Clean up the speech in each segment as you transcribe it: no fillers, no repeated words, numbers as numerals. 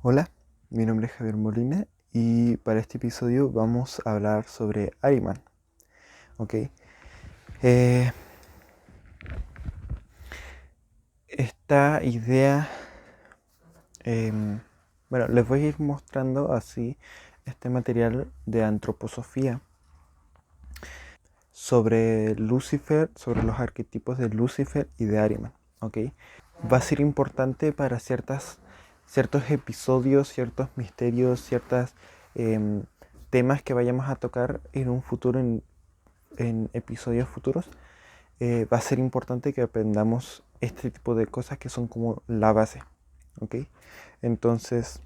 Hola, mi nombre es Javier Molina y para este episodio vamos a hablar sobre Ahriman, ¿ok? Eh, esta idea, em, bueno, les voy a ir mostrando así este material de antroposofía sobre Lucifer, sobre los arquetipos de Lucifer y de Ahriman, ¿ok? Va a ser importante para ciertos episodios, ciertos misterios, ciertos temas que vayamos a tocar en un futuro, en episodios futuros. Va a ser importante que aprendamos este tipo de cosas que son como la base, ¿ok? Entonces,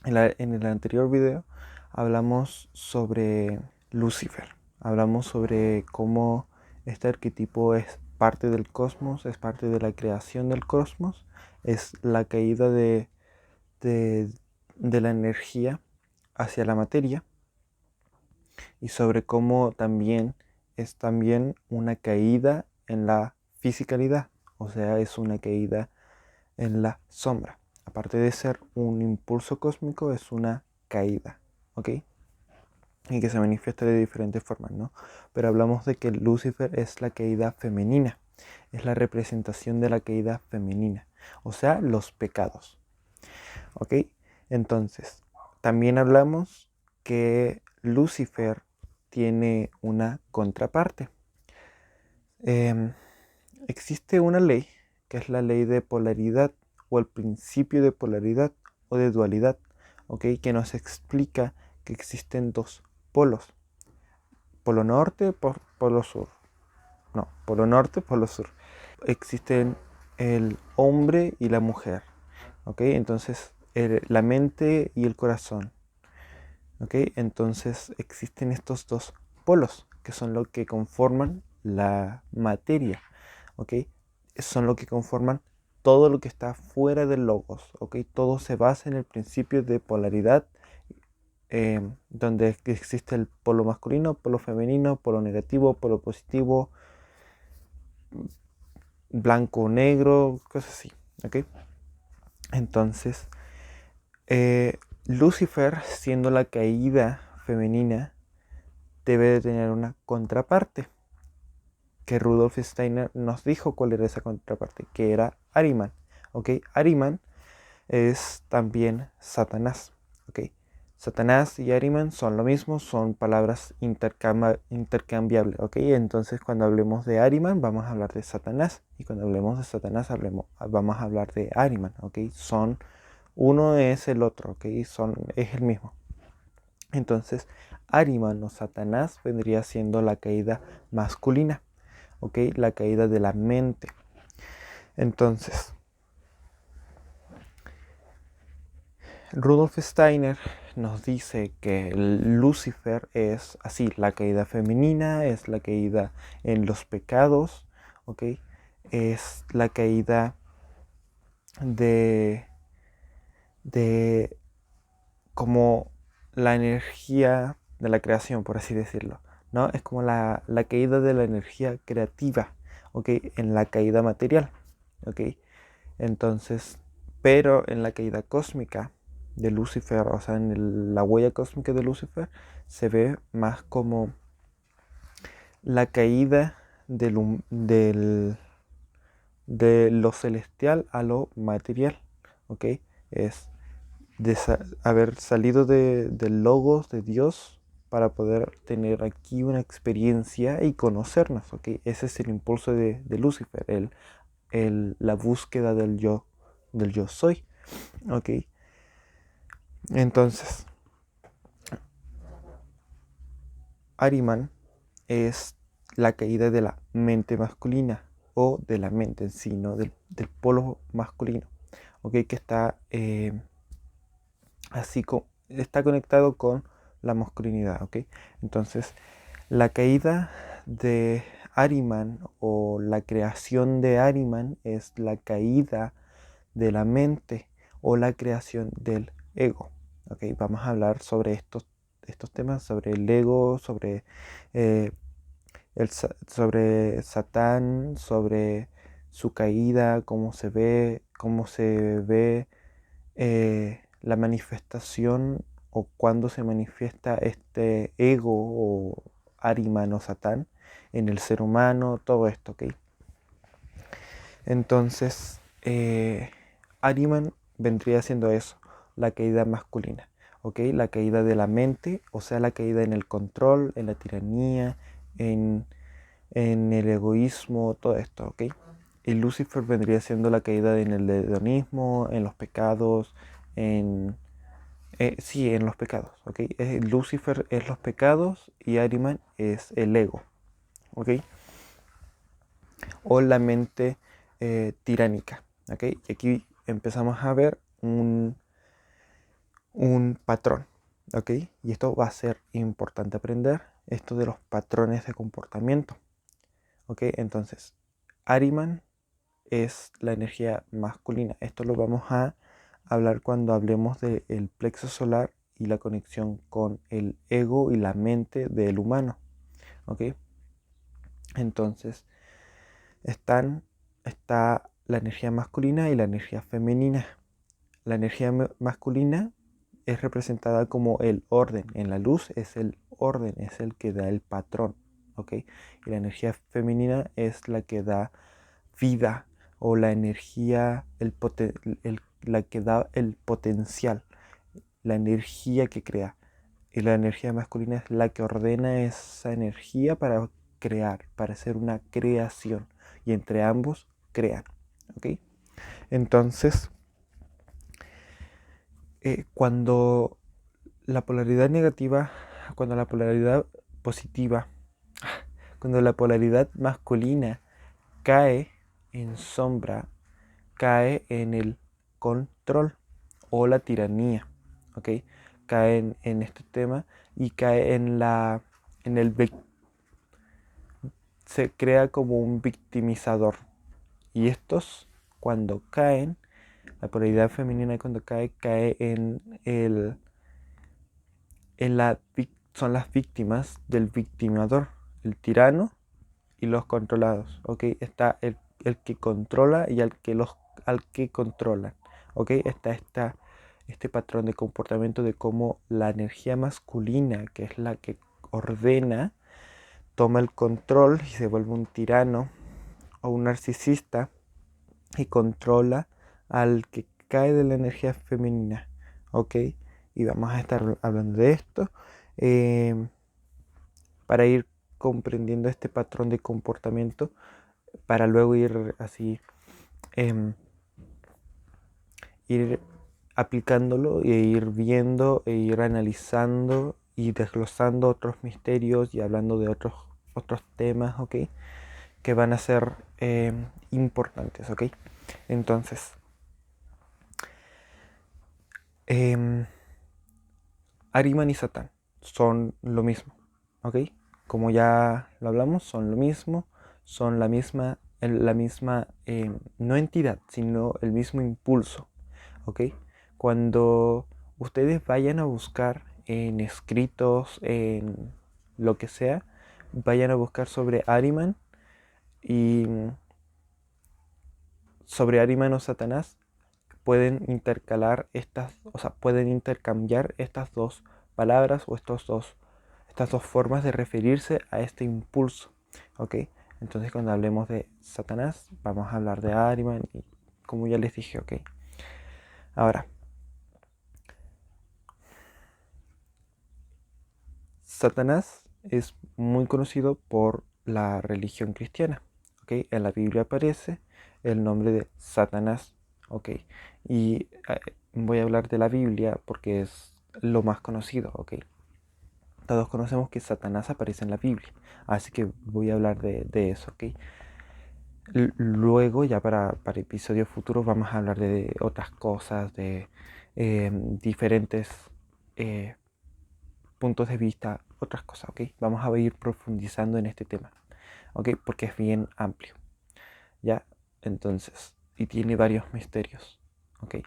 en el anterior video hablamos sobre Lucifer, hablamos sobre cómo este arquetipo es parte del cosmos, es parte de la creación del cosmos, es la caída de, de la energía hacia la materia, y sobre cómo también es también una caída en la fisicalidad, o sea, es una caída en la sombra. Aparte de ser un impulso cósmico, es una caída, ¿ok? Y que se manifiesta de diferentes formas, ¿no? Pero hablamos de que Lucifer es la caída femenina, es la representación de la caída femenina, o sea, los pecados, ¿ok? Entonces, también hablamos que Lucifer tiene una contraparte. Em, Existe una ley, que es la ley de polaridad o el principio de polaridad o de dualidad, ¿ok? Que nos explica que existen dos polos, polo norte, polo sur. No, polo norte, polo sur. Existen el hombre y la mujer, ¿ok? Entonces, la mente y el corazón, ¿ok? Entonces existen estos dos polos que son lo que conforman la materia, ¿ok? Son lo que conforman todo lo que está fuera del logos, ¿ok? Todo se basa en el principio de polaridad, donde existe el polo masculino, polo femenino, polo negativo, polo positivo, blanco o negro, cosas así, ¿ok? Entonces, Lucifer, siendo la caída femenina, debe de tener una contraparte, que Rudolf Steiner nos dijo cuál era esa contraparte, que era Ahriman, ¿ok? Ahriman es también Satanás, ¿ok? Satanás y Ahriman son lo mismo, son palabras intercambiables, ¿ok? Entonces cuando hablemos de Ahriman vamos a hablar de Satanás, y cuando hablemos de Satanás vamos a hablar de Ahriman, ¿ok? Uno es el otro, ¿ok? Es el mismo. Entonces, Ahriman o Satanás vendría siendo la caída masculina, ¿ok? La caída de la mente. Entonces, Rudolf Steiner nos dice que Lucifer es así, la caída femenina, es la caída en los pecados, ¿ok? Es la caída de, de como la energía de la creación, por así decirlo, ¿no? Es como la caída de la energía creativa, ¿ok? En la caída material, ¿ok? Entonces, pero en la caída cósmica de Lucifer, o sea, la huella cósmica de Lucifer, se ve más como la caída de lo celestial a lo material, ¿ok? Es haber salido del logos de Dios para poder tener aquí una experiencia y conocernos, ¿ok? Ese es el impulso de Lucifer, la búsqueda del yo soy, ¿ok? Entonces, Ahriman es la caída de la mente masculina o de la mente en sí, ¿no? Del polo masculino, ¿ok? Que está está conectado con la masculinidad, ¿ok? Entonces, la caída de Ahriman o la creación de Ahriman es la caída de la mente o la creación del ego, ¿ok? Vamos a hablar sobre estos temas, sobre el ego, eh, sobre Satán, sobre su caída, cómo se ve la manifestación o cuando se manifiesta este ego o Ahriman o Satán en el ser humano, todo esto, ¿ok? Entonces, Ahriman vendría siendo eso, la caída masculina, ¿ok? La caída de la mente, o sea, la caída en el control, en la tiranía, en, en el egoísmo, todo esto, ¿ok? Y Lucifer vendría siendo la caída en el hedonismo, en los pecados, en... sí, en los pecados, ¿ok? Lucifer es los pecados y Ahriman es el ego, ¿ok? O la mente tiránica, ¿ok? Y aquí empezamos a ver un patrón, ¿ok? Y esto va a ser importante aprender, esto de los patrones de comportamiento, ¿ok? Entonces, Ahriman es la energía masculina. Esto lo vamos a hablar cuando hablemos del plexo solar y la conexión con el ego y la mente del humano, ¿ok? Entonces, está la energía masculina y la energía femenina. La energía masculina es representada como el orden. En la luz es el orden, es el que da el patrón, ¿ok? Y la energía femenina es la que da vida o la energía, la que da el potencial, la energía que crea. Y la energía masculina es la que ordena esa energía para crear, para hacer una creación. Y entre ambos crean, ¿ok? Entonces, cuando la polaridad negativa, cuando la polaridad positiva, cuando la polaridad masculina cae en sombra, cae en el control o la tiranía, ¿ok? Cae en este tema y cae en el, se crea como un victimizador. Y estos, cuando caen, la polaridad femenina cuando cae, cae son las víctimas del victimador, el tirano y los controlados, ¿ok? Está el que controla y al que controlan, ¿ok? Está este patrón de comportamiento de cómo la energía masculina, que es la que ordena, toma el control y se vuelve un tirano o un narcisista y controla al que cae de la energía femenina, ¿ok? Y vamos a estar hablando de esto para ir comprendiendo este patrón de comportamiento, para luego ir así, ir aplicándolo e ir viendo e ir analizando y desglosando otros misterios y hablando de otros temas, ¿ok? Que van a ser importantes, ¿ok? Entonces, Ahriman y Satán son lo mismo, ¿ok? Como ya lo hablamos, son lo mismo, son la misma no entidad, sino el mismo impulso, ¿ok? Cuando ustedes vayan a buscar en escritos, en lo que sea, vayan a buscar sobre Ahriman y sobre Ahriman o Satanás, pueden intercalar o sea, pueden intercambiar estas dos palabras o estas dos formas de referirse a este impulso, ¿ok? Entonces cuando hablemos de Satanás, vamos a hablar de Ahriman y como ya les dije, ¿ok? Ahora, Satanás es muy conocido por la religión cristiana, ¿ok? En la Biblia aparece el nombre de Satanás, ¿ok? Y voy a hablar de la Biblia porque es lo más conocido, ¿ok? Todos conocemos que Satanás aparece en la Biblia, así que voy a hablar de eso, ¿ok? Luego, ya para episodios futuros, vamos a hablar de otras cosas, de diferentes eh, puntos de vista, otras cosas, ¿ok? Vamos a ir profundizando en este tema, ¿ok? Porque es bien amplio, ¿ya? Entonces, y tiene varios misterios, ¿ok?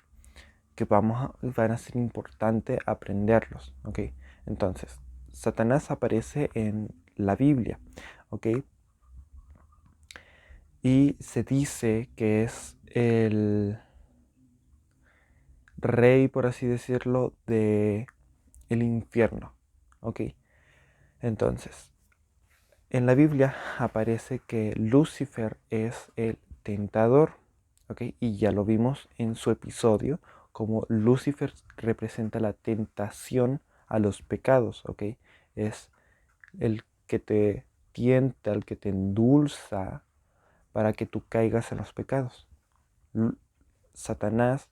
Que van a ser importantes aprenderlos, ¿ok? Entonces, Satanás aparece en la Biblia, ¿ok? Y se dice que es rey, por así decirlo, de el infierno. ¿Ok? Entonces, en la Biblia aparece que Lucifer es el tentador. ¿Ok? Y ya lo vimos en su episodio, como Lucifer representa la tentación a los pecados. ¿Ok? Es el que te tienta, el que te endulza para que tú caigas en los pecados. Satanás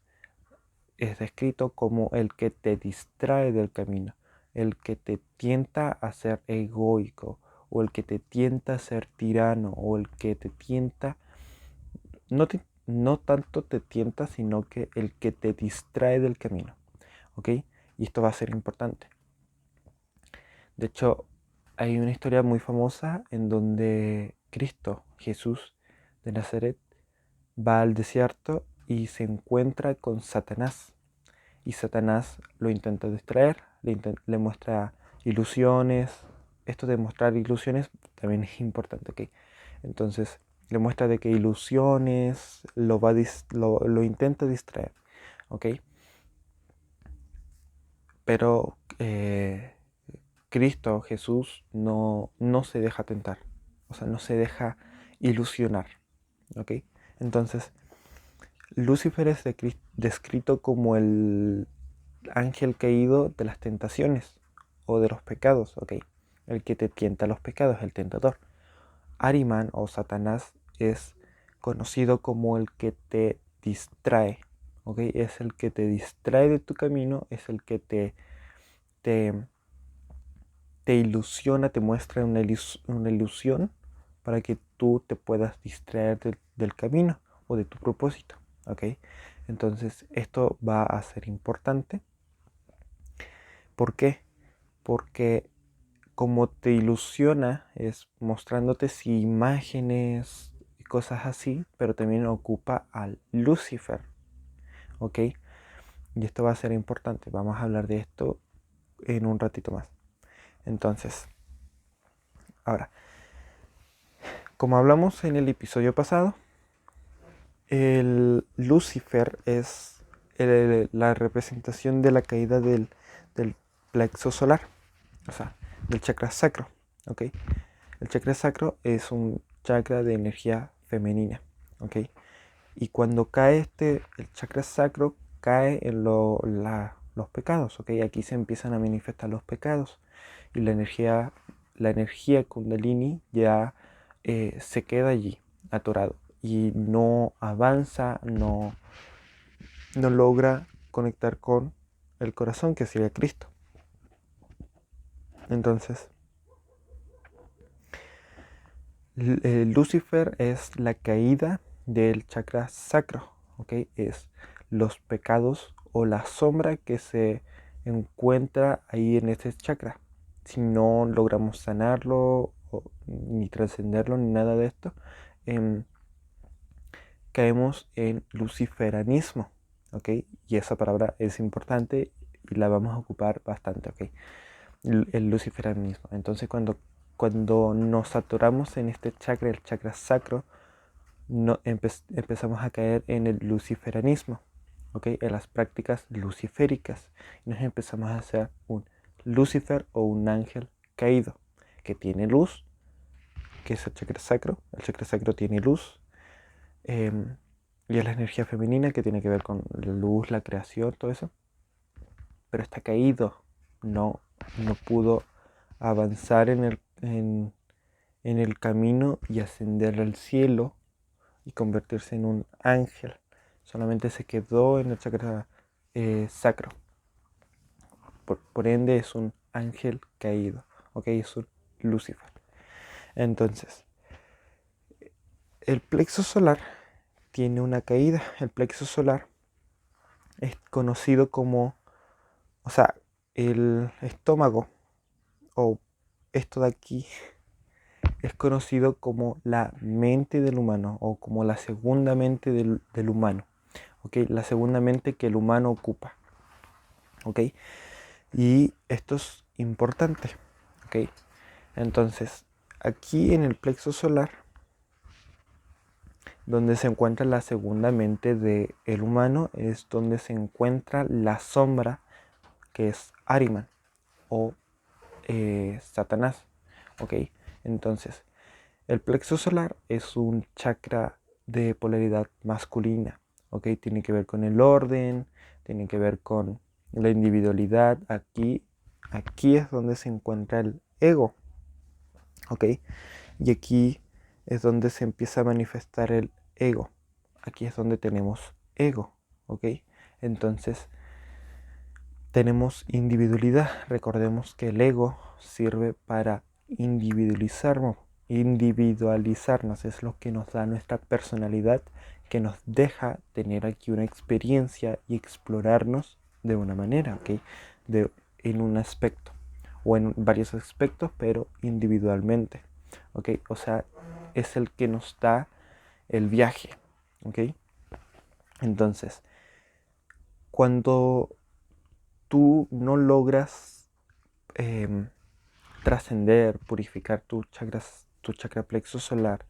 es descrito como el que te distrae del camino, el que te tienta a ser egoico, o el que te tienta a ser tirano, o el que te tienta, no tanto te tienta, sino que el que te distrae del camino. ¿Ok? Y esto va a ser importante. De hecho, hay una historia muy famosa en donde Cristo, Jesús de Nazaret, va al desierto y se encuentra con Satanás. Y Satanás lo intenta distraer, le muestra ilusiones. Esto de mostrar ilusiones también es importante, ¿ok? Entonces, le muestra de que ilusiones lo intenta distraer, ¿ok? Pero Cristo, Jesús, no se deja tentar, o sea, no se deja ilusionar, ¿ok? Entonces, Lucifer es descrito como el ángel caído de las tentaciones o de los pecados, ¿ok? El que te tienta los pecados, el tentador. Ahriman o Satanás es conocido como el que te distrae, ¿ok? Es el que te distrae de tu camino, es el que te, te ilusiona, te muestra una ilusión para que tú te puedas distraer del camino o de tu propósito, ¿ok? Entonces esto va a ser importante. ¿Por qué? Porque como te ilusiona es mostrándote sí, imágenes y cosas así, pero también ocupa al Lucifer, ¿ok? Y esto va a ser importante. Vamos a hablar de esto en un ratito más. Entonces, ahora, como hablamos en el episodio pasado, el Lucifer es la representación de la caída del plexo solar, o sea, del chakra sacro, ¿ok? El chakra sacro es un chakra de energía femenina, ¿ok? Y cuando cae el chakra sacro, cae en los pecados, ¿ok? Aquí se empiezan a manifestar los pecados y la energía kundalini ya se queda allí, atorado, y no avanza, no logra conectar con el corazón, que sería Cristo. Entonces, Lucifer es la caída del chakra sacro, ¿ok? Es los pecados o la sombra que se encuentra ahí en este chakra. Si no logramos sanarlo, ni trascenderlo, ni nada de esto, em, caemos en luciferanismo, ¿ok? Y esa palabra es importante y la vamos a ocupar bastante, ¿ok? El luciferanismo. Entonces cuando nos saturamos en este chakra, el chakra sacro, no, empezamos a caer en el luciferanismo, ¿ok? En las prácticas luciféricas. Y nos empezamos a hacer un Lucifer o un ángel caído, que tiene luz, que es el chakra sacro. El chakra sacro tiene luz, y es la energía femenina que tiene que ver con la luz, la creación, todo eso. Pero está caído, no pudo avanzar en el camino y ascender al cielo y convertirse en un ángel. Solamente se quedó en el chakra sacro. Por ende es un ángel caído. ¿Ok? Es un Lucifer. Entonces, el plexo solar tiene una caída. El plexo solar es conocido como, o sea, el estómago o esto de aquí es conocido como la mente del humano o como la segunda mente del humano, ¿ok? La segunda mente que el humano ocupa, ¿ok? Y esto es importante, ¿ok? Entonces, aquí en el plexo solar donde se encuentra la segunda mente del humano, es donde se encuentra la sombra, que es Ahriman o Satanás. ¿Ok? Entonces, el plexo solar es un chakra de polaridad masculina. ¿Ok? Tiene que ver con el orden, tiene que ver con la individualidad. Aquí es donde se encuentra el ego. ¿Ok? Y aquí es donde se empieza a manifestar el ego. Aquí es donde tenemos ego. ¿Ok? Entonces, tenemos individualidad. Recordemos que el ego sirve para individualizarnos. Es lo que nos da nuestra personalidad, que nos deja tener aquí una experiencia y explorarnos de una manera, ¿ok? En un aspecto o en varios aspectos, pero individualmente, ¿ok? O sea, es el que nos da el viaje, ¿ok? Entonces, cuando tú no logras trascender, purificar tu chakra plexo solar,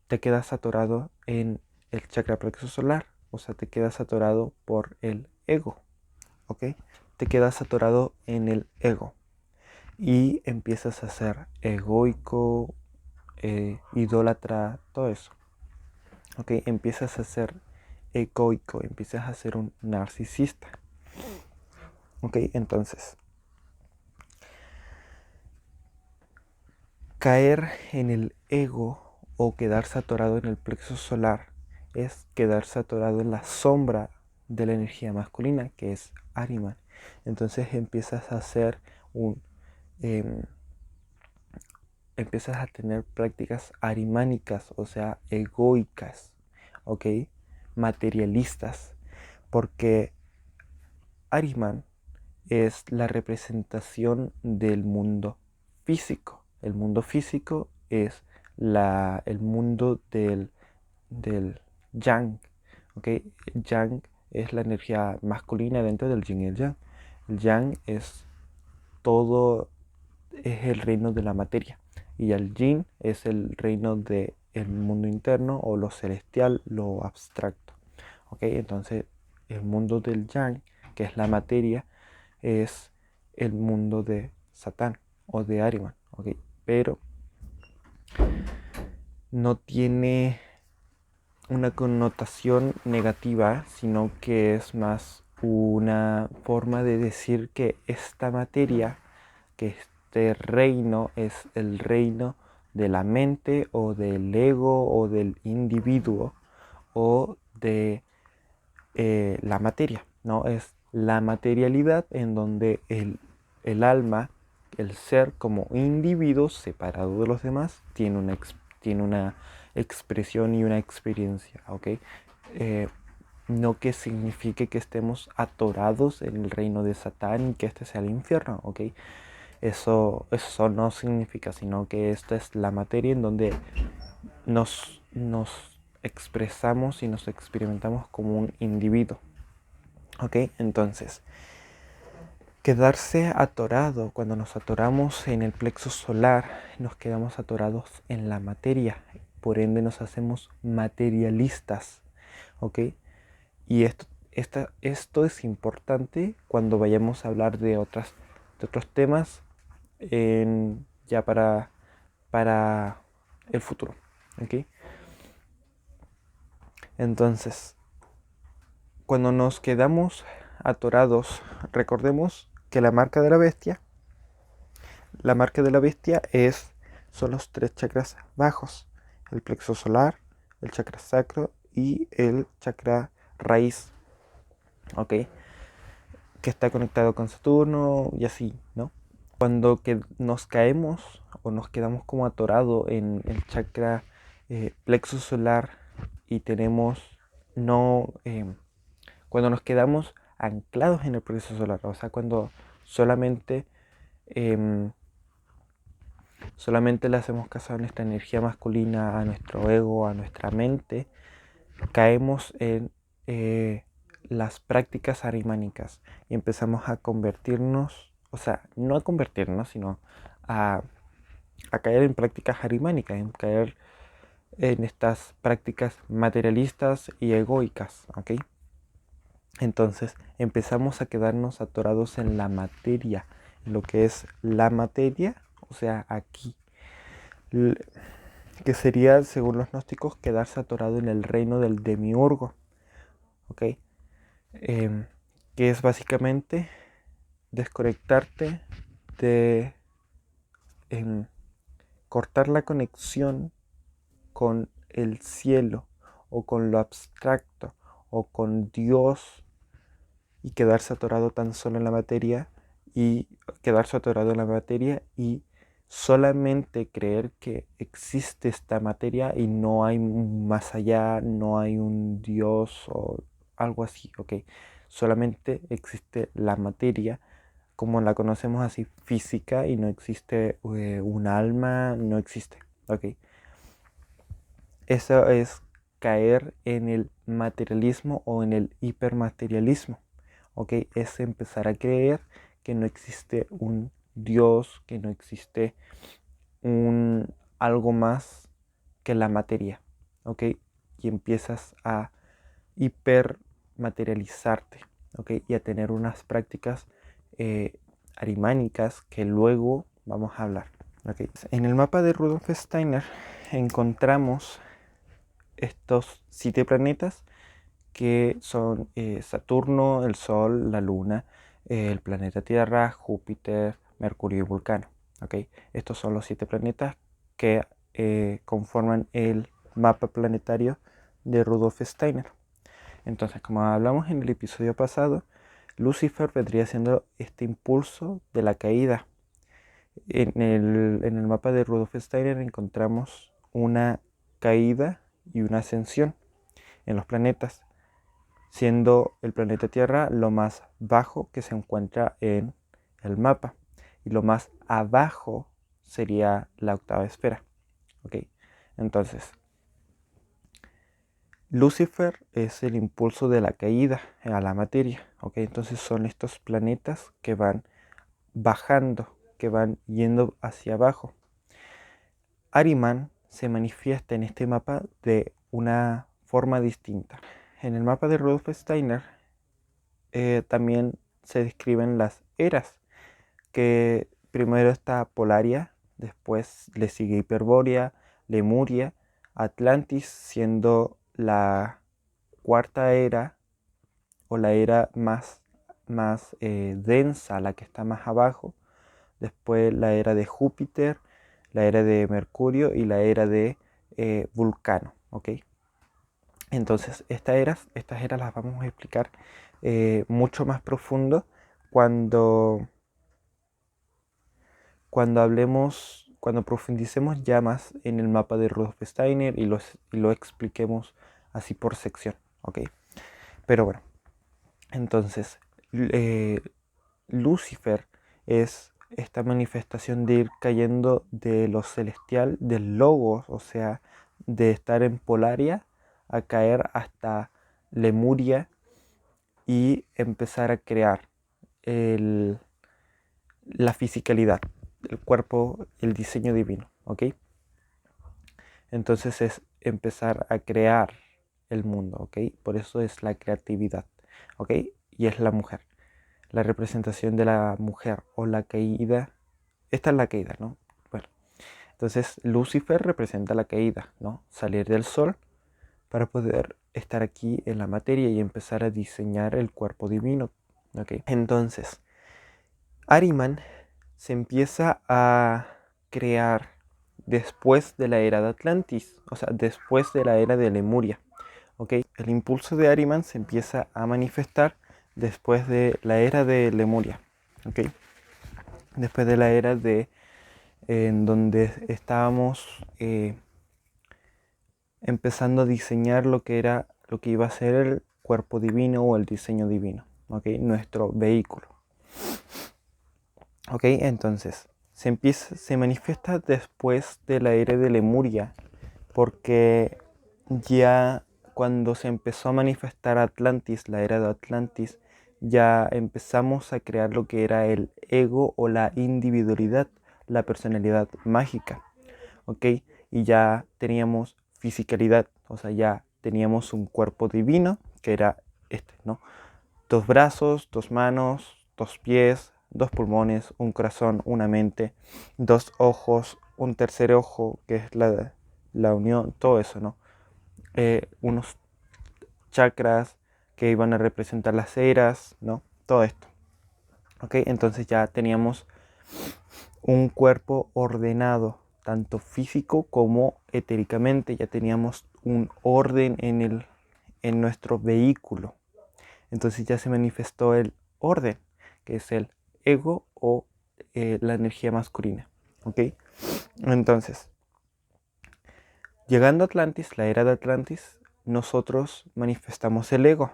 te quedas atorado en el chakra plexo solar, o sea, te quedas atorado por el ego, ¿ok? Te quedas atorado en el ego y empiezas a ser egoico, idólatra, todo eso, ¿ok? Empiezas a ser egoico, empiezas a ser un narcisista, ¿ok? Entonces, caer en el ego o quedarse atorado en el plexo solar es quedarse atorado en la sombra de la energía masculina, que es Ahriman. Entonces em, empiezas a tener prácticas ahrimánicas, o sea, egoicas, ¿ok? Materialistas, porque Ahriman es la representación del mundo físico. El mundo físico es el mundo del yang. ¿Okay? Yang es la energía masculina dentro del yin y el yang. El yang es todo, es el reino de la materia. Y el yin es el reino del mundo interno o lo celestial, lo abstracto. ¿Okay? Entonces, el mundo del yang, que es la materia, es el mundo de Satán o de Ahriman, ¿ok? Pero no tiene una connotación negativa, sino que es más una forma de decir que esta materia, que este reino es el reino de la mente o del ego o del individuo o de la materia, ¿no? Es la materialidad en donde el alma, el ser como individuo separado de los demás, tiene una expresión y una experiencia, ¿ok? No que signifique que estemos atorados en el reino de Satán y que este sea el infierno, ¿ok? Eso no significa, sino que esta es la materia en donde nos expresamos y nos experimentamos como un individuo. ¿Ok? Entonces, quedarse atorado, cuando nos atoramos en el plexo solar, nos quedamos atorados en la materia. Por ende, nos hacemos materialistas. ¿Ok? Y esto es importante cuando vayamos a hablar de otros temas ya para el futuro. ¿Ok? Entonces, cuando nos quedamos atorados, recordemos que la marca de la bestia son los tres chakras bajos, el plexo solar, el chakra sacro y el chakra raíz, ¿ok? Que está conectado con Saturno y así, ¿no? Cuando nos caemos o nos quedamos como atorados en el chakra plexo solar y tenemos no cuando nos quedamos anclados en el proceso solar, o sea, cuando solamente, eh, solamente le hacemos caso a nuestra energía masculina, a nuestro ego, a nuestra mente, caemos en las prácticas arimánicas y empezamos a convertirnos, o sea, no a convertirnos, sino a, a caer en prácticas arimánicas, en caer en estas prácticas materialistas y egoicas, ¿ok? Entonces empezamos a quedarnos atorados en la materia, en lo que es la materia, o sea, aquí, que sería, según los gnósticos, quedarse atorado en el reino del demiurgo, ¿ok? Em, que es básicamente desconectarte de cortar la conexión con el cielo o con lo abstracto o con Dios y quedarse atorado tan solo en la materia y quedarse atorado en la materia y solamente creer que existe esta materia y no hay más allá, no hay un Dios o algo así, ¿ok? Solamente existe la materia como la conocemos así física y no existe un alma, no existe, ¿ok? Eso es caer en el materialismo o en el hipermaterialismo, ¿ok? Es empezar a creer que no existe un Dios, que no existe un algo más que la materia, ¿ok? Y empiezas a hipermaterializarte, ¿ok? Y a tener unas prácticas eh, arimánicas que luego vamos a hablar, ¿ok? En el mapa de Rudolf Steiner encontramos estos 7 planetas que son Saturno, el Sol, la Luna, el planeta Tierra, Júpiter, Mercurio y Vulcano. ¿Okay? Estos son los 7 planetas que conforman el mapa planetario de Rudolf Steiner. Entonces, como hablamos en el episodio pasado, Lucifer vendría siendo este impulso de la caída. En el mapa de Rudolf Steiner encontramos una caída y una ascensión en los planetas, siendo el planeta Tierra lo más bajo que se encuentra en el mapa y lo más abajo sería la octava esfera. ¿Okay? Entonces, Lucifer es el impulso de la caída a la materia. ¿Okay? Entonces son estos planetas que van bajando, que van yendo hacia abajo. Ahriman se manifiesta en este mapa de una forma distinta. En el mapa de Rudolf Steiner también se describen las eras, que primero está Polaria, después le sigue Hiperbórea, Lemuria, Atlantis siendo la cuarta era o la era más densa, la que está más abajo, después la era de Júpiter, la era de Mercurio y la era de Vulcano, ¿ok? Entonces estas eras las vamos a explicar mucho más profundo cuando, cuando profundicemos ya más en el mapa de Rudolf Steiner y lo expliquemos así por sección, ¿ok? Pero bueno, entonces Lucifer es esta manifestación de ir cayendo de lo celestial, del logos, o sea, de estar en Polaria a caer hasta Lemuria y empezar a crear el, la fisicalidad, el cuerpo, el diseño divino, ¿ok? Entonces es empezar a crear el mundo, ¿ok? Por eso es la creatividad, ¿ok? Y es la mujer, la representación de la mujer o la caída. Esta es la caída, ¿no? Bueno, entonces Lucifer representa la caída, ¿no? Salir del sol para poder estar aquí en la materia y empezar a diseñar el cuerpo divino, ¿ok? Entonces, Ahriman se empieza a crear después de la era de Atlantis, o sea, después de la era de Lemuria, ¿ok? El impulso de Ahriman se empieza a manifestar después de la era de Lemuria, ¿ok? Después de la era de en donde estábamos empezando a diseñar lo que era, lo que iba a ser el cuerpo divino o el diseño divino, ¿ok? Nuestro vehículo. ¿Ok? Entonces, se manifiesta después de la era de Lemuria, porque ya cuando se empezó a manifestar Atlantis, la era de Atlantis, ya empezamos a crear lo que era el ego o la individualidad, la personalidad mágica, ¿ok? Y ya teníamos fisicalidad, o sea, ya teníamos un cuerpo divino, que era este, ¿no? 2 brazos, 2 manos, 2 pies, 2 pulmones, un corazón, una mente, 2 ojos, un tercer ojo, que es la unión, todo eso, ¿no? Unos chakras que iban a representar las eras, ¿no? Todo esto. ¿Ok? Entonces ya teníamos un cuerpo ordenado, tanto físico como etéricamente. Ya teníamos un orden en nuestro vehículo. Entonces ya se manifestó el orden, que es el ego o la energía masculina. ¿Ok? Entonces, llegando a Atlantis, la era de Atlantis, nosotros manifestamos el ego,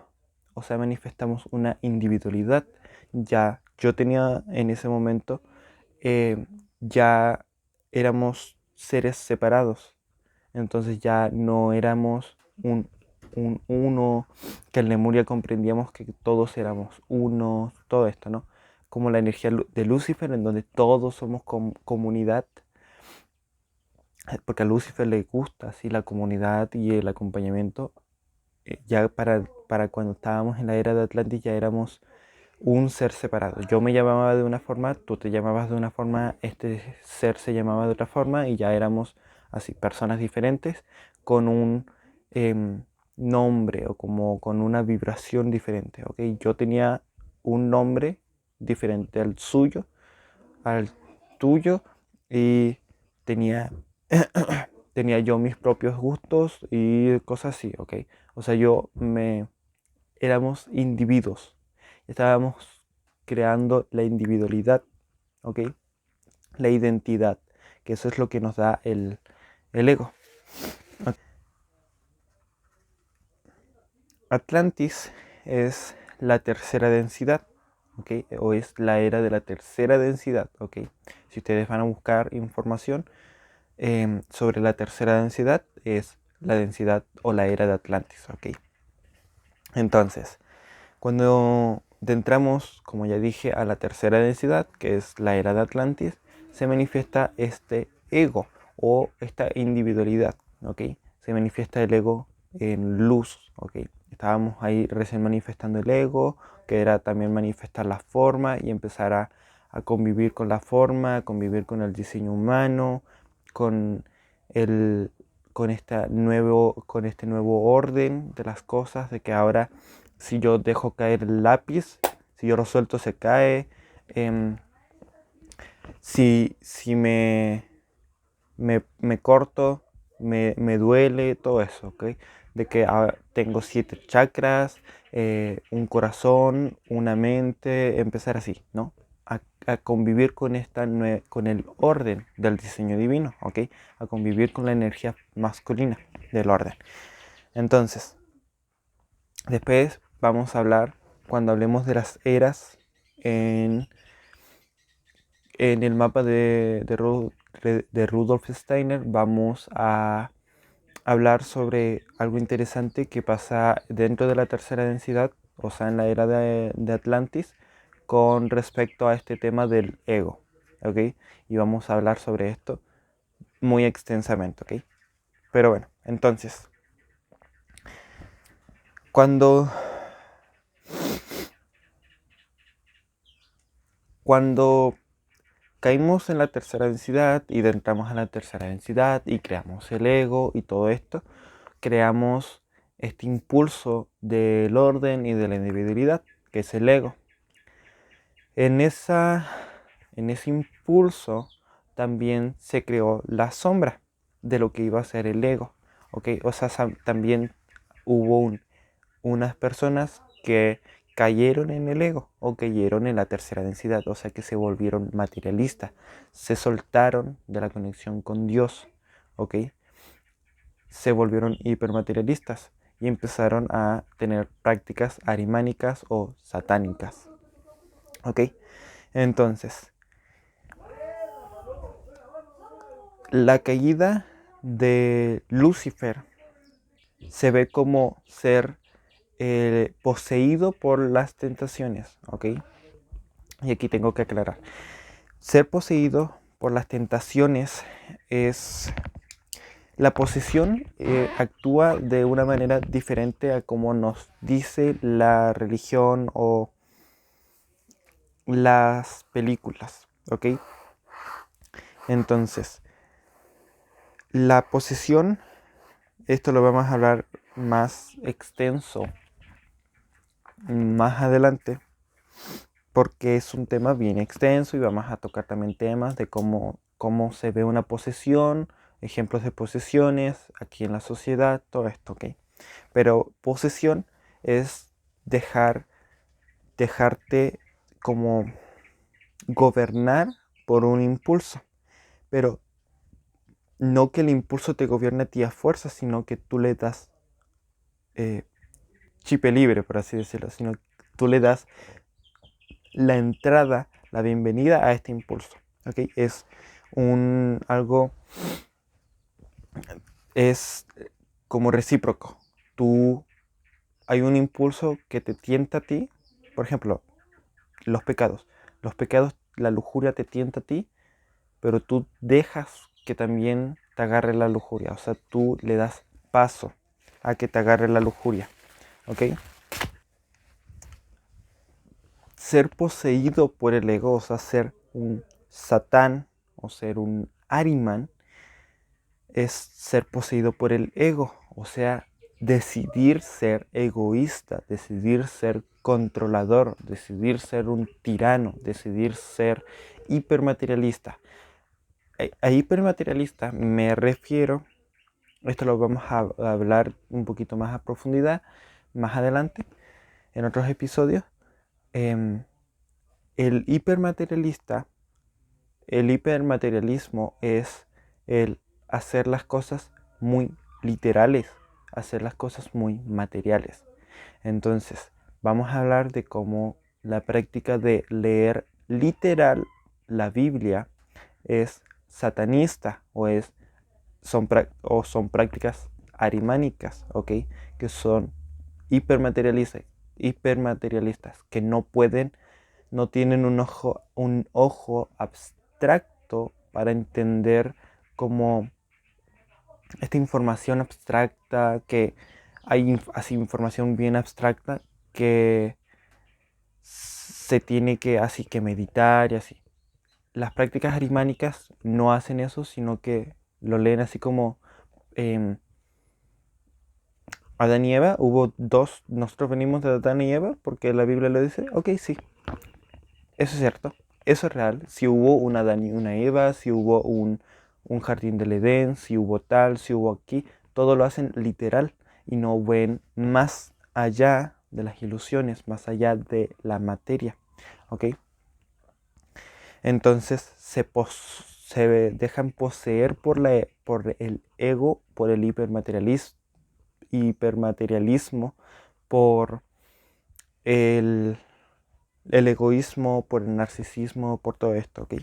o sea, manifestamos una individualidad. Ya yo tenía en ese momento, ya éramos seres separados, entonces ya no éramos un uno, que en Lemuria comprendíamos que todos éramos uno, todo esto, ¿no? Como la energía de Lucifer, en donde todos somos comunidad, porque a Lucifer le gusta así la comunidad y el acompañamiento. Ya para cuando estábamos en la era de Atlantis ya éramos un ser separado. Yo me llamaba de una forma, tú te llamabas de una forma, este ser se llamaba de otra forma y ya éramos así, personas diferentes con un nombre o como con una vibración diferente. ¿Ok? Yo tenía un nombre diferente al suyo, al tuyo, y tenía, tenía yo mis propios gustos y cosas así, ¿ok? O sea, éramos individuos, estábamos creando la individualidad, ¿ok? La identidad, que eso es lo que nos da el ego. Atlantis es la tercera densidad, ¿ok? O es la era de la tercera densidad, ¿ok? Si ustedes van a buscar información sobre la tercera densidad, es la densidad o la era de Atlantis, ¿ok? Entonces, cuando entramos, como ya dije, a la tercera densidad, que es la era de Atlantis, se manifiesta este ego o esta individualidad, ¿ok? Se manifiesta el ego en luz, ¿ok? Estábamos ahí recién manifestando el ego, que era también manifestar la forma y empezar a convivir con la forma, a convivir con el diseño humano, con el, con este nuevo orden de las cosas, de que ahora si yo dejo caer el lápiz, si yo lo suelto se cae, em, si me corto, me duele, todo eso, ¿ok? De que tengo 7 chakras, un corazón, una mente, empezar así, ¿no? A convivir con, con el orden del diseño divino, ¿ok? A convivir con la energía masculina del orden. Entonces, después vamos a hablar, cuando hablemos de las eras, en el mapa de Rudolf Steiner, vamos a hablar sobre algo interesante que pasa dentro de la tercera densidad, o sea, en la era de Atlantis, con respecto a este tema del ego, ¿ok? Y vamos a hablar sobre esto muy extensamente, ¿ok? Pero bueno, entonces, cuando caímos en la tercera densidad y entramos a la tercera densidad y creamos el ego y todo esto, creamos este impulso del orden y de la individualidad, que es el ego. En ese impulso también se creó la sombra de lo que iba a ser el ego, ¿ok? O sea, también hubo unas personas que cayeron en el ego o cayeron en la tercera densidad, o sea que se volvieron materialistas, se soltaron de la conexión con Dios, ¿ok? Se volvieron hipermaterialistas y empezaron a tener prácticas arimánicas o satánicas, ¿ok? Entonces, la caída de Lucifer se ve como ser poseído por las tentaciones, ¿ok? Y aquí tengo que aclarar. Ser poseído por las tentaciones es La posesión actúa de una manera diferente a como nos dice la religión o las películas, ¿ok? Entonces, la posesión, esto lo vamos a hablar más extenso más adelante, porque es un tema bien extenso y vamos a tocar también temas de cómo se ve una posesión, ejemplos de posesiones aquí en la sociedad, todo esto, ¿ok? Pero posesión es dejarte como gobernar por un impulso, pero no que el impulso te gobierne a ti a fuerza, sino que tú le das eh, chip libre, por así decirlo, sino que tú le das la entrada, la bienvenida a este impulso. ¿Ok? Es algo, es como recíproco. Hay un impulso que te tienta a ti, por ejemplo, los pecados. Los pecados, la lujuria te tienta a ti, pero tú dejas que también te agarre la lujuria. O sea, tú le das paso a que te agarre la lujuria. ¿Ok? Ser poseído por el ego, o sea, ser un satán o ser un Ariman, es ser poseído por el ego, o sea, decidir ser egoísta, decidir ser controlador, decidir ser un tirano, decidir ser hipermaterialista. A hipermaterialista me refiero, esto lo vamos a hablar un poquito más a profundidad más adelante, en otros episodios. em, el hipermaterialista, el hipermaterialismo es el hacer las cosas muy literales, hacer las cosas muy materiales. Entonces, vamos a hablar de cómo la práctica de leer literal la Biblia es satanista son prácticas arimánicas, ¿ok? Que son hipermaterialistas, hipermaterialistas, que no tienen un ojo abstracto para entender como esta información abstracta, que hay así información bien abstracta que se tiene que así que meditar y así. Las prácticas arimánicas no hacen eso, sino que lo leen así como em, Adán y Eva, hubo dos, nosotros venimos de Adán y Eva, porque la Biblia lo dice, ok, sí, eso es cierto, eso es real. Si hubo un Adán y una Eva, si hubo un jardín del Edén, si hubo tal, si hubo aquí, todo lo hacen literal y no ven más allá de las ilusiones, más allá de la materia. ¿Ok? Entonces se dejan poseer por el ego, por el hipermaterialismo, por el el egoísmo, por el narcisismo, por todo esto, ¿ok?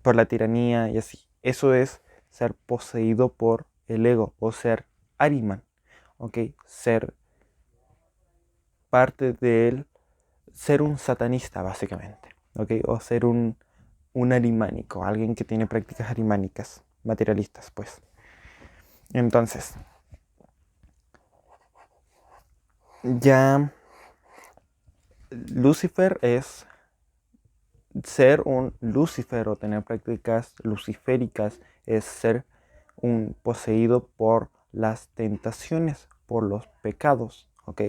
Por la tiranía y así. Eso es ser poseído por el ego o ser Ariman, ¿ok? Ser parte de él, ser un satanista básicamente, ¿ok? O ser un arimánico, alguien que tiene prácticas arimánicas, materialistas, pues. Entonces, ya Lucifer es ser un Lucifer o tener prácticas luciféricas es ser un poseído por las tentaciones, por los pecados, ¿ok?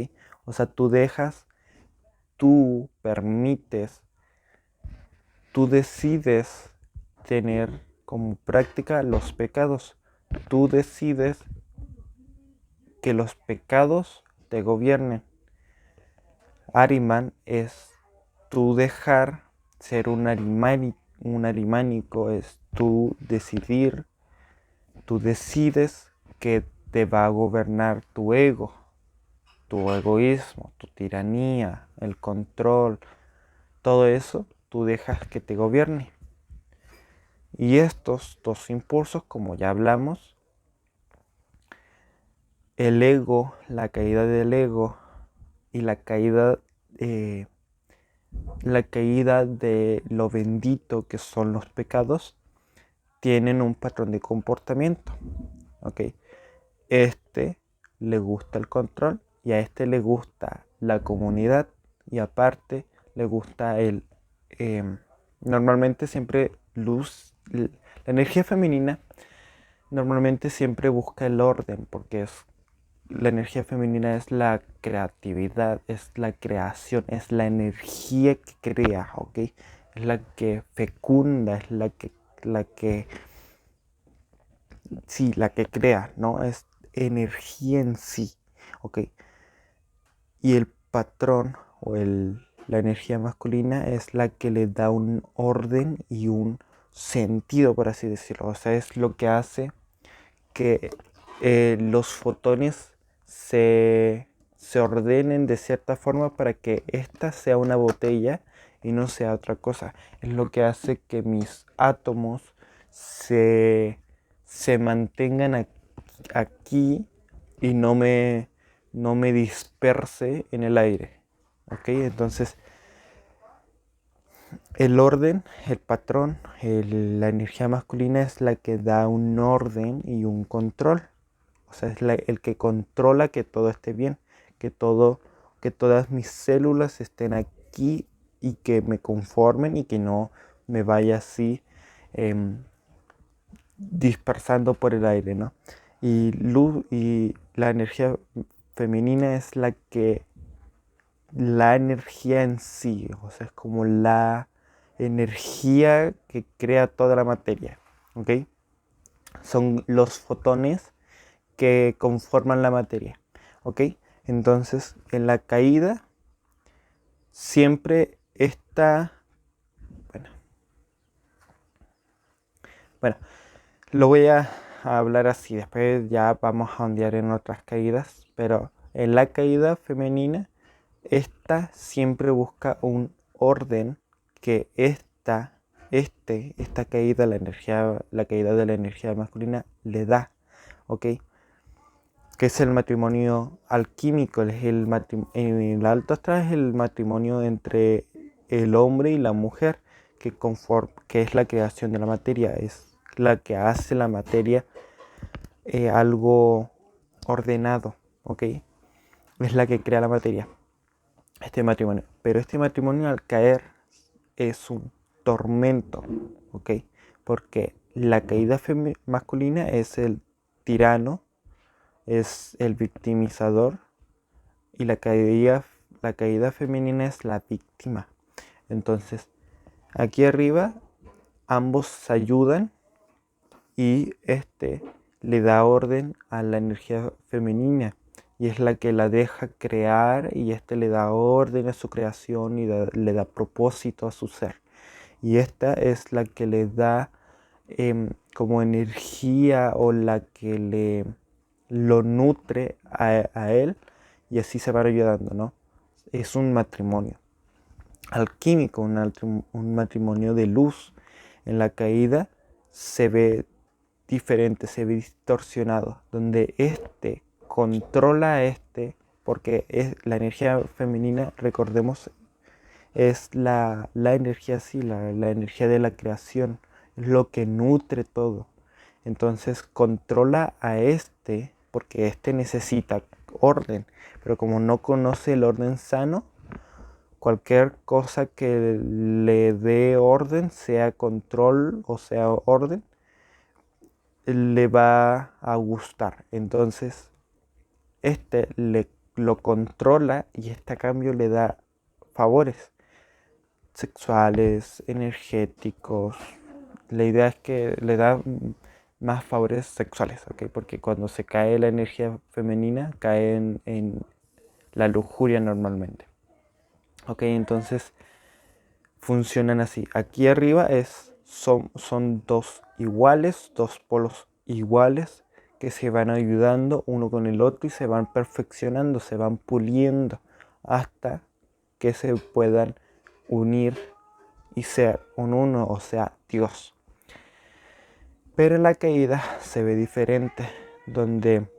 O sea, tú permites, tú decides tener como práctica los pecados. Tú decides que los pecados te gobiernen. Ariman es tú dejar ser un arimánico, es tú decidir, tú decides que te va a gobernar tu ego, tu egoísmo, tu tiranía, el control, todo eso tú dejas que te gobierne. Y estos dos impulsos, como ya hablamos, el ego, la caída del ego y eh, la caída de lo bendito que son los pecados, tienen un patrón de comportamiento, ¿ok? Este le gusta el control y a este le gusta la comunidad y aparte le gusta normalmente siempre la energía femenina normalmente siempre busca el orden porque la energía femenina es la creatividad, es la creación, es la energía que crea, ¿ok? Es la que fecunda, es la que crea, ¿no? Es energía en sí, ¿ok? Y el patrón la energía masculina es la que le da un orden y un sentido, por así decirlo. O sea, es lo que hace que los fotones se ordenen de cierta forma para que esta sea una botella y no sea otra cosa. Es lo que hace que mis átomos se mantengan aquí y no me disperse en el aire. ¿Ok? Entonces, el orden, el patrón, la energía masculina es la que da un orden y un control. O sea, es el que controla que todo esté bien, que todas mis células estén aquí y que me conformen y que no me vaya así dispersando por el aire, ¿no? Y la energía femenina es la energía en sí, o sea, es como la energía que crea toda la materia, ¿ok? Son los fotones que conforman la materia, ¿ok? Entonces, en la caída siempre está, bueno, bueno, lo voy a hablar así, después ya vamos a ondear en otras caídas, pero en la caída femenina, esta siempre busca un orden que esta caída, la caída de la energía masculina le da, ¿ok? Que es el matrimonio alquímico, en el alto astral es el matrimonio entre el hombre y la mujer, que es la creación de la materia, es la que hace la materia algo ordenado, ¿ok? Es la que crea la materia, este matrimonio. Pero este matrimonio al caer es un tormento, ¿ok? Porque la caída masculina es el tirano, es el victimizador y la caída femenina es la víctima. Entonces, aquí arriba ambos se ayudan y este le da orden a la energía femenina y es la que la deja crear y este le da orden a su creación y le da propósito a su ser. Y esta es la que le da como energía o la que lo nutre a él y así se va ayudando, ¿no? Es un matrimonio alquímico, un matrimonio de luz. En la caída se ve diferente, se ve distorsionado, donde este controla a este, porque es la energía femenina, recordemos, es la energía, sí, la energía de la creación, es lo que nutre todo. Entonces controla a este, porque este necesita orden, pero como no conoce el orden sano, cualquier cosa que le dé orden, sea control o sea orden, le va a gustar. Entonces, lo controla y este a cambio le da favores sexuales, energéticos. La idea es que le da más favores sexuales, ¿ok? Porque cuando se cae la energía femenina, cae en la lujuria normalmente. Ok, entonces funcionan así. Aquí arriba son dos iguales, dos polos iguales que se van ayudando uno con el otro y se van perfeccionando, se van puliendo hasta que se puedan unir y ser un uno, o sea, Dios. Pero en la caída se ve diferente, donde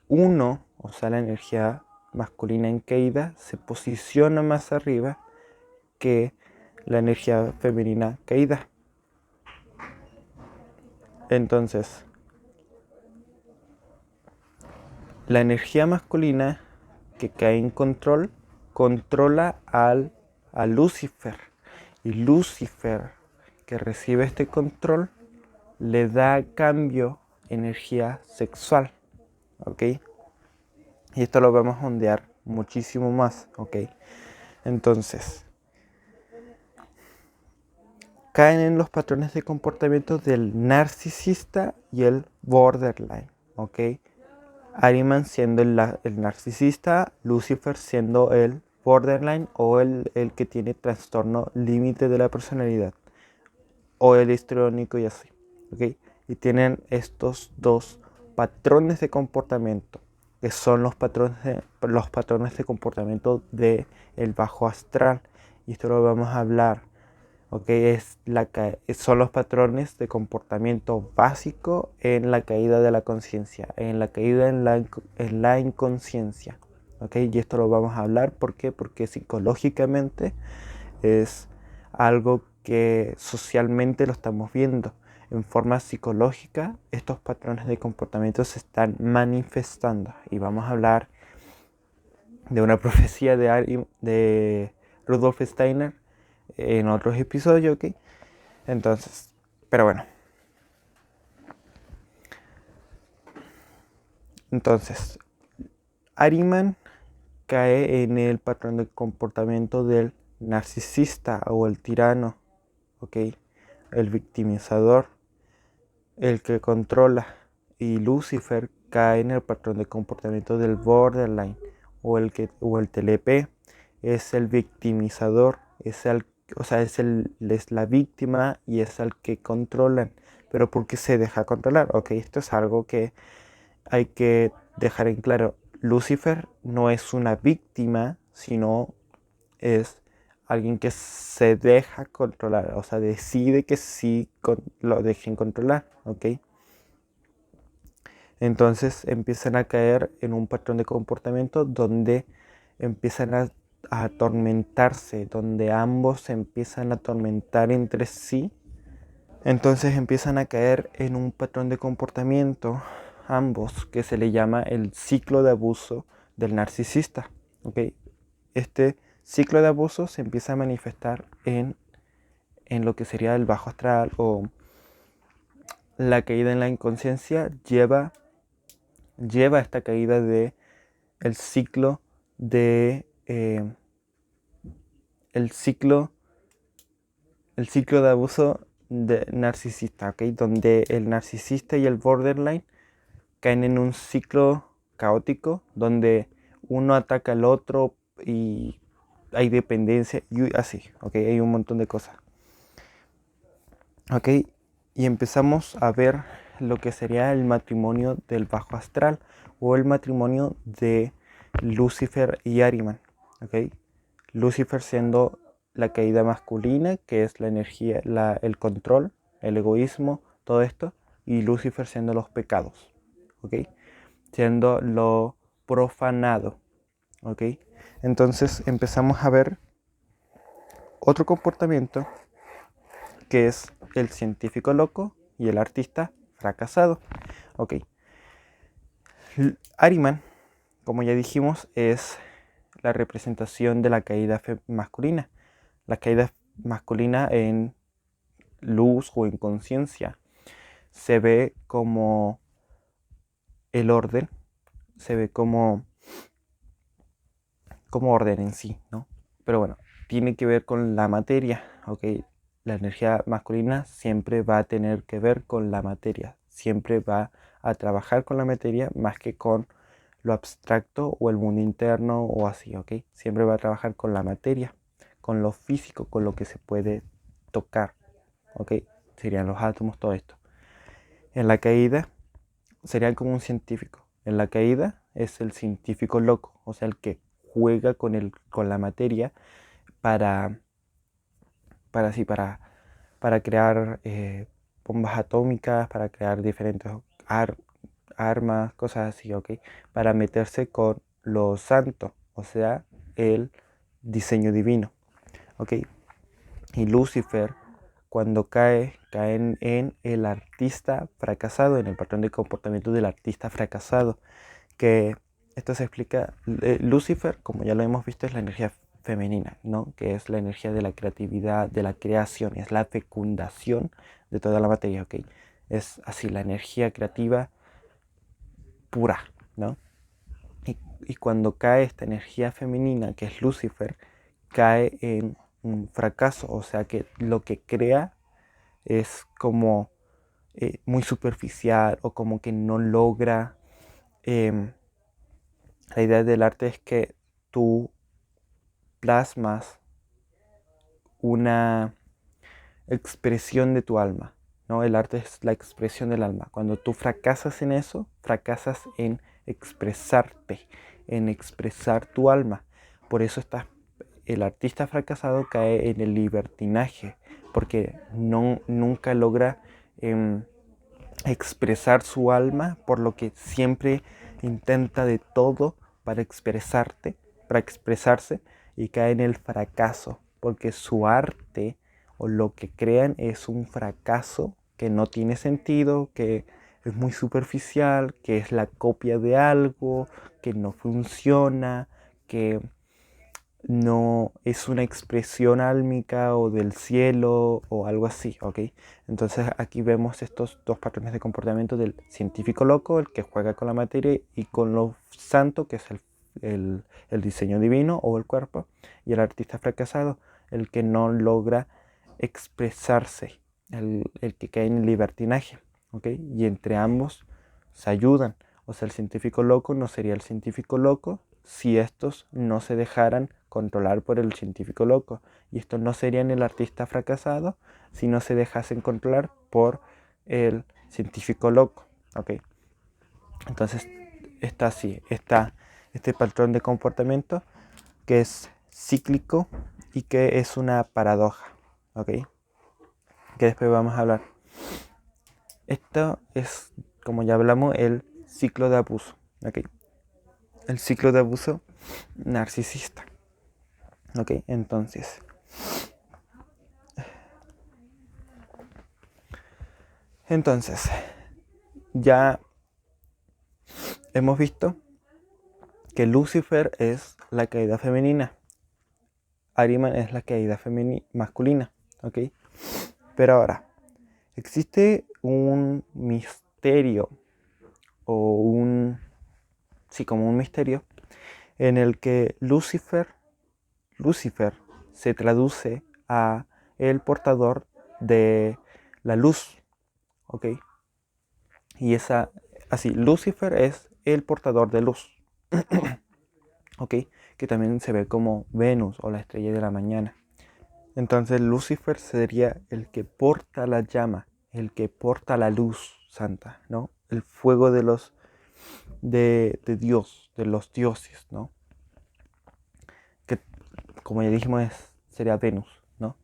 uno, o sea, la energía masculina en caída, se posiciona más arriba que la energía femenina caída. Entonces, la energía masculina que cae en control controla a Lucifer. Y Lucifer, que recibe este control, le da a cambio energía sexual. ¿Ok? Y esto lo vamos a ondear muchísimo más. ¿Ok? Entonces, caen en los patrones de comportamiento del narcisista y el borderline. ¿Ok? Ahriman siendo el narcisista, Lucifer siendo el borderline o el que tiene trastorno límite de la personalidad o el histriónico y así. ¿Okay? Y tienen estos dos patrones de comportamiento que son los patrones de comportamiento del bajo astral. Y esto lo vamos a hablar. ¿Okay? Son los patrones de comportamiento básico en la caída de la conciencia, en la caída en la inconsciencia. ¿Okay? Y esto lo vamos a hablar. ¿Por qué? Porque psicológicamente es algo que socialmente lo estamos viendo. En forma psicológica, estos patrones de comportamiento se están manifestando. Y vamos a hablar de una profecía de Rudolf Steiner en otros episodios, ¿ok? Entonces, pero bueno. Entonces, Ahriman cae en el patrón de comportamiento del narcisista o el tirano, ¿ok? El victimizador, el que controla. Y Lucifer cae en el patrón de comportamiento del borderline o el TLP, es el victimizador, es la víctima y es el que controlan. Pero ¿por qué se deja controlar? Ok, esto es algo que hay que dejar en claro. Lucifer no es una víctima, sino es alguien que se deja controlar, o sea, decide que sí lo dejen controlar, ¿ok? Entonces empiezan a caer en un patrón de comportamiento donde empiezan a atormentarse, donde ambos se empiezan a atormentar entre sí. Entonces empiezan a caer en un patrón de comportamiento, ambos, que se le llama el ciclo de abuso del narcisista. ¿Okay? Este ciclo de abuso se empieza a manifestar en lo que sería el bajo astral o la caída en la inconsciencia. Lleva esta caída de el ciclo de el ciclo de abuso de narcisista, ¿okay? Donde el narcisista y el borderline caen en un ciclo caótico donde uno ataca al otro y hay dependencia y así, ¿okay? Hay un montón de cosas, ¿okay? Y empezamos a ver lo que sería el matrimonio del bajo astral o el matrimonio de Lucifer y Ahriman, ¿okay? Lucifer siendo la caída masculina, que es la energía, el control, el egoísmo, todo esto, y Lucifer siendo los pecados, ¿ok? Siendo lo profanado, ¿ok? Entonces empezamos a ver otro comportamiento que es el científico loco y el artista fracasado, ¿ok? Ahriman, como ya dijimos, es la representación de la caída masculina. La caída masculina en luz o en conciencia se ve como el orden, se ve como orden en sí, ¿no? Pero bueno, tiene que ver con la materia, ¿ok? La energía masculina siempre va a tener que ver con la materia, siempre va a trabajar con la materia más que con lo abstracto o el mundo interno o así, ¿ok? Siempre va a trabajar con la materia, con lo físico, con lo que se puede tocar, ¿ok? Serían los átomos, todo esto. En la caída serían como un científico. En la caída es el científico loco, o sea, el que juega con la materia para, así, para crear bombas atómicas, para crear diferentes armas, cosas así, ¿ok? Para meterse con lo santo, o sea, el diseño divino, ¿ok? Y Lucifer cuando caen en el artista fracasado, en el patrón de comportamiento del artista fracasado, que esto se explica, Lucifer, como ya lo hemos visto, es la energía femenina, ¿no? Que es la energía de la creatividad, de la creación, es la fecundación de toda la materia, ¿ok? Es así, la energía creativa pura, ¿no? Y cuando cae esta energía femenina, que es Lucifer, cae en un fracaso, o sea que lo que crea es como muy superficial o como que no logra. La idea del arte es que tú plasmas una expresión de tu alma, ¿no? El arte es la expresión del alma. Cuando tú fracasas en eso, fracasas en expresarte, en expresar tu alma. Por eso el artista fracasado cae en el libertinaje, porque nunca logra expresar su alma, por lo que siempre intenta de todo para para expresarse, y cae en el fracaso, porque su arte o lo que crean es un fracaso que no tiene sentido, que es muy superficial, que es la copia de algo, que no funciona, que no es una expresión álmica o del cielo o algo así, ¿ok? Entonces aquí vemos estos dos patrones de comportamiento del científico loco, el que juega con la materia, y con lo santo, que es el diseño divino o el cuerpo, y el artista fracasado, el que no logra expresarse, el que cae en el libertinaje, ¿ok? Y entre ambos se ayudan. O sea, el científico loco no sería el científico loco si estos no se dejaran controlar por el científico loco. Y estos no serían el artista fracasado si no se dejasen controlar por el científico loco. ¿Ok? Entonces está así, está este patrón de comportamiento que es cíclico y que es una paradoja. ¿Ok? Que después vamos a hablar. Esto es, como ya hablamos, el ciclo de abuso. ¿Ok? El ciclo de abuso narcisista. ¿Ok? Entonces, ya hemos visto que Lucifer es la caída femenina, Ahriman es la caída masculina, ¿ok? Pero ahora, existe un misterio o sí, como un misterio en el que Lucifer se traduce a el portador de la luz, ¿ok? Y así, Lucifer es el portador de luz, ¿ok? Que también se ve como Venus o la estrella de la mañana. Entonces Lucifer sería el que porta la llama, el que porta la luz santa, ¿no? El fuego de Dios, de los dioses, ¿no? Que, como ya dijimos, sería Venus, ¿no?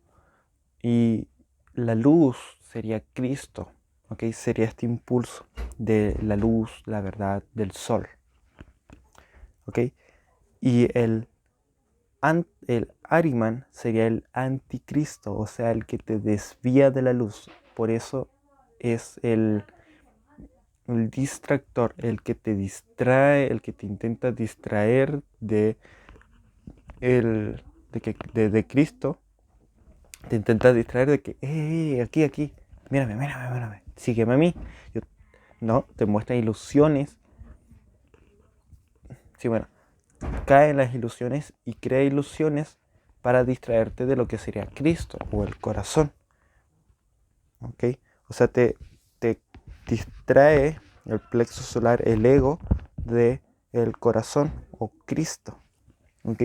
Y la luz sería Cristo, ¿ok? Sería este impulso de la luz, la verdad, del sol, ¿ok? Y el Ahriman sería el anticristo, o sea, el que te desvía de la luz. Por eso es el distractor, el que te distrae, el que te intenta distraer de Cristo. Te intenta distraer de que, aquí, mírame, sígueme a mí. No, te muestra ilusiones. Sí, bueno, cae en las ilusiones y crea ilusiones para distraerte de lo que sería Cristo o el corazón. ¿Ok? O sea, te distrae el plexo solar, el ego, de el corazón o Cristo. ¿Ok?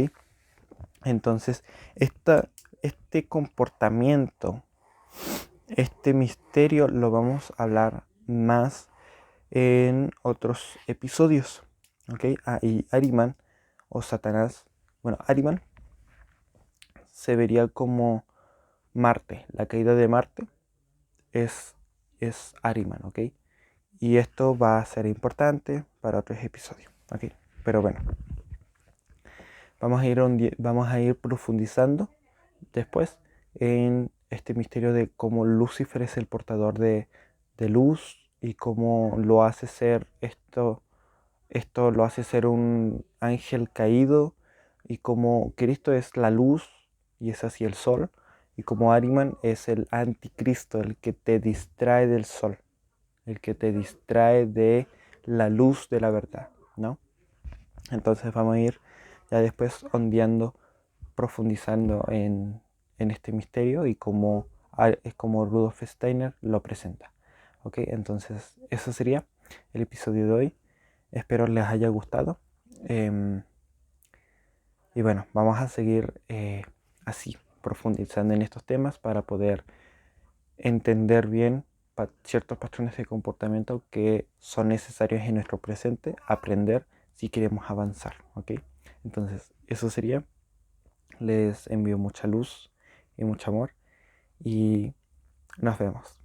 Entonces, este comportamiento, este misterio lo vamos a hablar más en otros episodios. ¿Ok? Y Ahriman o Satanás, bueno, Ahriman se vería como Marte, la caída de Marte es Ahriman, ¿ok? Y esto va a ser importante para otros episodios, ¿ok? Pero bueno, vamos a ir profundizando después en este misterio de cómo Lucifer es el portador de luz y cómo lo hace ser esto lo hace ser un ángel caído y como Cristo es la luz y es así el sol y como Ariman es el anticristo, el que te distrae del sol, el que te distrae de la luz de la verdad, ¿no? Entonces vamos a ir ya después ondeando, profundizando en este misterio y cómo es como Rudolf Steiner lo presenta. ¿Ok? Entonces eso sería el episodio de hoy. Espero les haya gustado. Em, y bueno, vamos a seguir así, profundizando en estos temas para poder entender bien ciertos patrones de comportamiento que son necesarios en nuestro presente, aprender si queremos avanzar. ¿Ok? Entonces, eso sería. Les envío mucha luz y mucho amor y nos vemos.